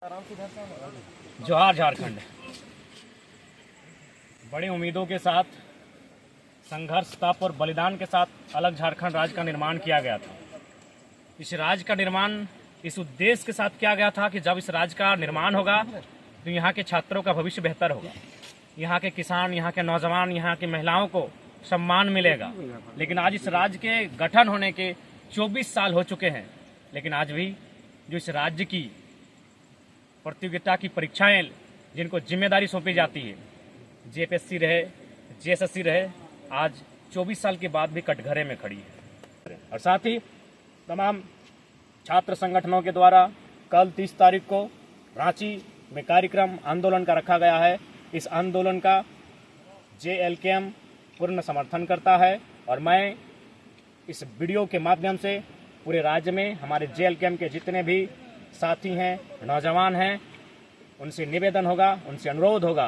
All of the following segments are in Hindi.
जोहार झारखंड। बड़ी उम्मीदों के साथ, संघर्ष, तप और बलिदान के साथ अलग झारखंड राज्य का निर्माण किया गया था। इस राज्य का निर्माण इस उद्देश्य के साथ किया गया था कि जब इस राज्य का निर्माण होगा तो यहाँ के छात्रों का भविष्य बेहतर होगा, यहाँ के किसान, यहाँ के नौजवान, यहाँ की महिलाओं को सम्मान मिलेगा। लेकिन आज इस राज्य के गठन होने के 24 साल हो चुके हैं, लेकिन आज भी जो इस राज्य की प्रतियोगिता की परीक्षाएं जिनको जिम्मेदारी सौंपी जाती है, जेपीएससी रहे, जेएसएससी रहे, आज 24 साल के बाद भी कटघरे में खड़ी है। और साथ ही तमाम छात्र संगठनों के द्वारा कल 30 तारीख को रांची में कार्यक्रम आंदोलन का रखा गया है। इस आंदोलन का जेएलकेएम पूर्ण समर्थन करता है और मैं इस वीडियो के माध्यम से पूरे राज्य में हमारे जेएलकेएम के जितने भी साथी हैं, नौजवान हैं, उनसे निवेदन होगा, उनसे अनुरोध होगा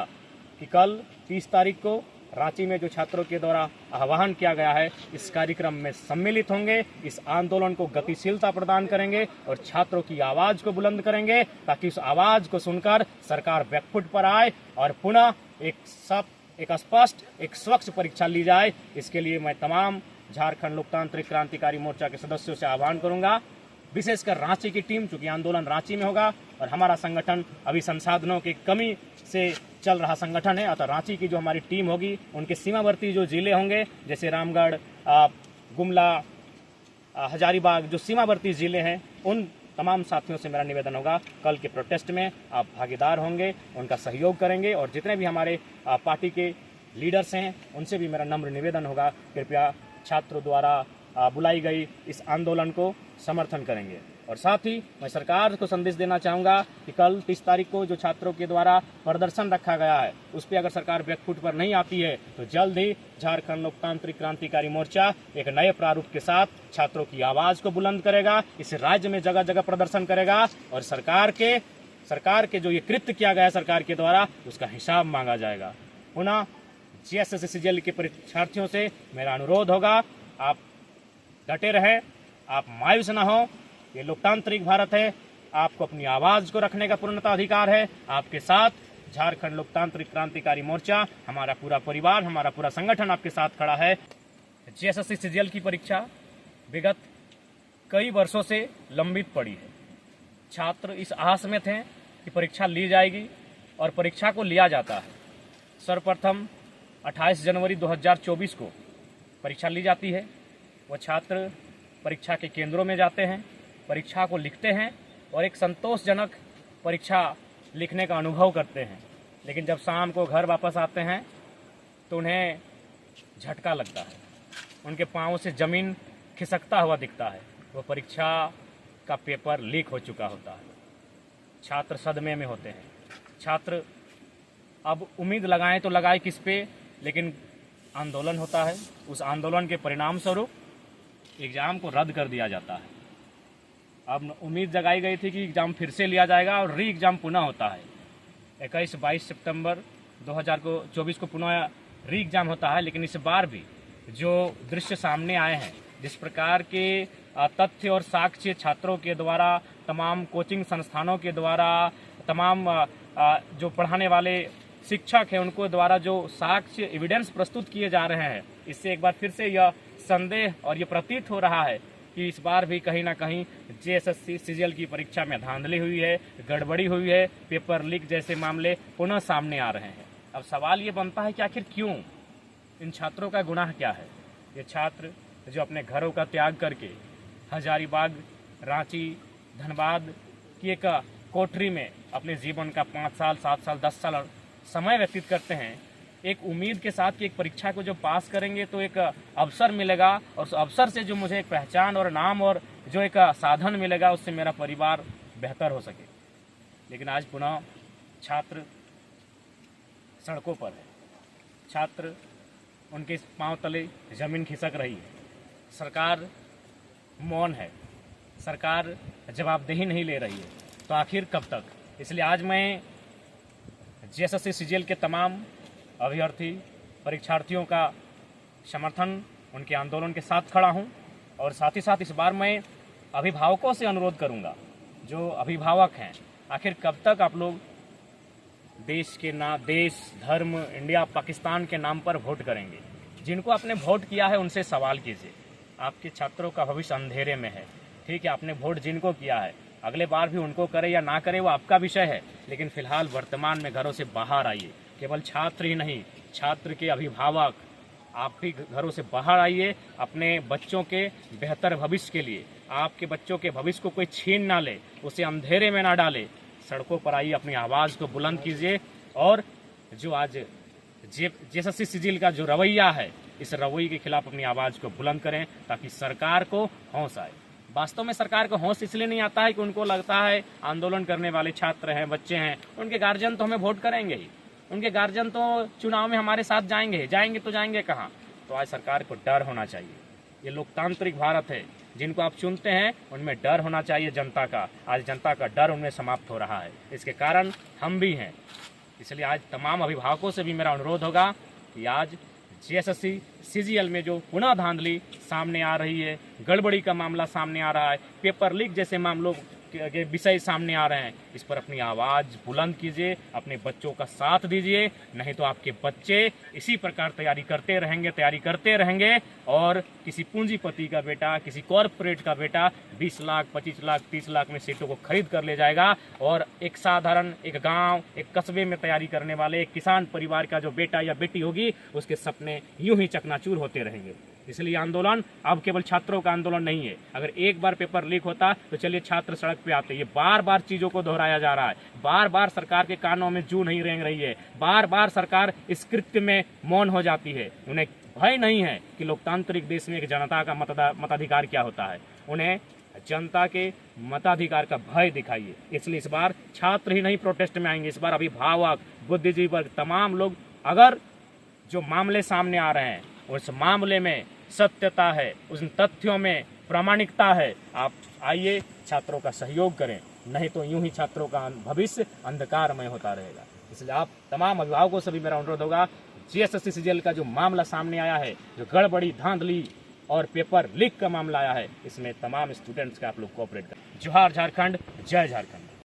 कि कल 30 तारीख को रांची में जो छात्रों के द्वारा आह्वान किया गया है, इस कार्यक्रम में सम्मिलित होंगे, इस आंदोलन को गतिशीलता प्रदान करेंगे और छात्रों की आवाज को बुलंद करेंगे, ताकि उस आवाज को सुनकर सरकार बैकफुट पर आए और पुनः एक स्पष्ट, एक स्वच्छ परीक्षा ली जाए। इसके लिए मैं तमाम झारखंड लोकतांत्रिक क्रांतिकारी मोर्चा के सदस्यों से आह्वान करूंगा, विशेषकर रांची की टीम, चूंकि आंदोलन रांची में होगा और हमारा संगठन अभी संसाधनों की कमी से चल रहा संगठन है, अतः रांची की जो हमारी टीम होगी, उनके सीमावर्ती जो जिले होंगे, जैसे रामगढ़, गुमला, हजारीबाग, जो सीमावर्ती जिले हैं, उन तमाम साथियों से मेरा निवेदन होगा, कल के प्रोटेस्ट में आप भागीदार होंगे, उनका सहयोग करेंगे और जितने भी हमारे पार्टी के लीडर्स हैं, उनसे भी मेरा नम्र निवेदन होगा, कृपया छात्रों द्वारा बुलाई गई इस आंदोलन को समर्थन करेंगे। और साथ ही मैं सरकार को संदेश देना चाहूँगा कि कल 30 तारीख को जो छात्रों के द्वारा प्रदर्शन रखा गया है, उस पर अगर सरकार बैकफुट पर नहीं आती है तो जल्द ही झारखंड लोकतांत्रिक क्रांतिकारी मोर्चा एक नए प्रारूप के साथ छात्रों की आवाज़ को बुलंद करेगा, इस राज्य में जगह जगह प्रदर्शन करेगा और सरकार के जो ये कृत्य किया गया है सरकार के द्वारा, उसका हिसाब मांगा जाएगा। पुनः जेएसएससी के परीक्षार्थियों से मेरा अनुरोध होगा, आप डटे रहें, आप मायूस न हो। ये लोकतांत्रिक भारत है, आपको अपनी आवाज को रखने का पूर्णतः अधिकार है। आपके साथ झारखंड लोकतांत्रिक क्रांतिकारी मोर्चा, हमारा पूरा परिवार, हमारा पूरा संगठन आपके साथ खड़ा है। जेएसएससी सीजीएल की परीक्षा विगत कई वर्षों से लंबित पड़ी है। छात्र इस आस में थे कि परीक्षा ली जाएगी और परीक्षा को लिया जाता है। सर्वप्रथम 28 जनवरी 2024 को परीक्षा ली जाती है। वो छात्र परीक्षा के केंद्रों में जाते हैं, परीक्षा को लिखते हैं और एक संतोषजनक परीक्षा लिखने का अनुभव करते हैं। लेकिन जब शाम को घर वापस आते हैं तो उन्हें झटका लगता है, उनके पाँव से ज़मीन खिसकता हुआ दिखता है। वो परीक्षा का पेपर लीक हो चुका होता है। छात्र सदमे में होते हैं। छात्र अब उम्मीद लगाएं तो लगाए किस पे, लेकिन आंदोलन होता है। उस आंदोलन के परिणाम स्वरूप एग्ज़ाम को रद्द कर दिया जाता है। अब उम्मीद जगाई गई थी कि एग्ज़ाम फिर से लिया जाएगा और री एग्ज़ाम पुनः होता है। 21-22 सितंबर 2024 को पुनः री एग्ज़ाम होता है। लेकिन इस बार भी जो दृश्य सामने आए हैं, जिस प्रकार के तथ्य और साक्ष्य छात्रों के द्वारा, तमाम कोचिंग संस्थानों के द्वारा, तमाम जो पढ़ाने वाले शिक्षक हैं उनको द्वारा जो साक्ष्य एविडेंस प्रस्तुत किए जा रहे हैं, इससे एक बार फिर से यह संदेह और ये प्रतीत हो रहा है कि इस बार भी कहीं ना कहीं जेएसएससी सीजीएल की परीक्षा में धांधली हुई है, गड़बड़ी हुई है, पेपर लीक जैसे मामले पुनः सामने आ रहे हैं। अब सवाल ये बनता है कि आखिर क्यों, इन छात्रों का गुनाह क्या है? ये छात्र जो अपने घरों का त्याग करके हजारीबाग, रांची, धनबाद की एक कोठरी में अपने जीवन का 5 साल, 7 साल, 10 साल समय व्यतीत करते हैं, एक उम्मीद के साथ कि एक परीक्षा को जो पास करेंगे तो एक अवसर मिलेगा और उस अवसर से जो मुझे एक पहचान और नाम और जो एक साधन मिलेगा, उससे मेरा परिवार बेहतर हो सके। लेकिन आज पुनः छात्र सड़कों पर है। छात्र, उनके पांव तले जमीन खिसक रही है। सरकार मौन है, सरकार जवाबदेही नहीं ले रही है। तो आखिर कब तक? इसलिए आज मैं जेएसएससी सीजीएल के तमाम अभ्यर्थी, परीक्षार्थियों का समर्थन, उनके आंदोलन के साथ खड़ा हूं और साथ ही साथ इस बार मैं अभिभावकों से अनुरोध करूंगा, जो अभिभावक हैं, आखिर कब तक आप लोग देश धर्म, इंडिया पाकिस्तान के नाम पर वोट करेंगे? जिनको आपने वोट किया है उनसे सवाल कीजिए। आपके छात्रों का भविष्य अंधेरे में है। ठीक है, आपने वोट जिनको किया है, अगले बार भी उनको करे या ना करे वो आपका विषय है, लेकिन फिलहाल वर्तमान में घरों से बाहर आइए। केवल छात्र ही नहीं, छात्र के अभिभावक आप भी घरों से बाहर आइए। अपने बच्चों के बेहतर भविष्य के लिए, आपके बच्चों के भविष्य को कोई छीन ना ले, उसे अंधेरे में ना डाले। सड़कों पर आइए, अपनी आवाज़ को बुलंद कीजिए और जो आज जेएसएससी सिजिल का जो रवैया है, इस रवैये के खिलाफ अपनी आवाज़ को बुलंद करें ताकि सरकार को होश आए। वास्तव में सरकार को होश इसलिए नहीं आता है कि उनको लगता है आंदोलन करने वाले छात्र हैं, बच्चे हैं, उनके गार्जियन तो हमें वोट करेंगे ही, उनके गार्जियन तो चुनाव में हमारे साथ जाएंगे तो जाएंगे कहाँ। तो आज सरकार को डर होना चाहिए। ये लोकतांत्रिक भारत है, जिनको आप चुनते हैं उनमें डर होना चाहिए जनता का। आज जनता का डर उनमें समाप्त हो रहा है, इसके कारण हम भी हैं। इसलिए आज तमाम अभिभावकों से भी मेरा अनुरोध होगा कि आज जेएसएससी सीजीएल में जो पुनः धांधली सामने आ रही है, गड़बड़ी का मामला सामने आ रहा है, पेपर लीक जैसे मामलों के विषय सामने आ रहे हैं, इस पर अपनी आवाज़ बुलंद कीजिए, अपने बच्चों का साथ दीजिए। नहीं तो आपके बच्चे इसी प्रकार तैयारी करते रहेंगे और किसी पूंजीपति का बेटा, किसी कॉरपोरेट का बेटा 20 लाख, 25 लाख, 30 लाख में सीटों को खरीद कर ले जाएगा और एक साधारण एक गांव, एक कस्बे में तैयारी करने वाले एक किसान परिवार का जो बेटा या बेटी होगी, उसके सपने यूं ही चकनाचूर होते रहेंगे। इसलिए आंदोलन अब केवल छात्रों का आंदोलन नहीं है। अगर एक बार पेपर लीक होता तो चलिए छात्र सड़क पे आते। ये बार बार चीजों को दोहराया जा रहा है, बार बार सरकार के कानों में जू नहीं रेंग रही है, बार बार सरकार इस कृत्य में मौन हो जाती है। उन्हें भय नहीं है कि लोकतांत्रिक देश में एक जनता का मताधिकार क्या होता है। उन्हें जनता के मताधिकार का भय दिखाइए। इसलिए इस बार छात्र ही नहीं प्रोटेस्ट में आएंगे, इस बार अभिभावक, बुद्धिजीवी वर्ग, तमाम लोग। अगर जो मामले सामने आ रहे हैं उस मामले में सत्यता है, उन तथ्यों में प्रामाणिकता है, आप आइए छात्रों का सहयोग करें, नहीं तो यूं ही छात्रों का भविष्य अंधकारमय होता रहेगा। इसलिए आप तमाम अभिभावकों से भी मेरा अनुरोध होगा, जेएसएससी सीजीएल का जो मामला सामने आया है, जो गड़बड़ी, धांधली और पेपर लीक का मामला आया है, इसमें तमाम स्टूडेंट्स का आप लोग कोऑपरेट करें। जोहार झारखंड, जय झारखंड।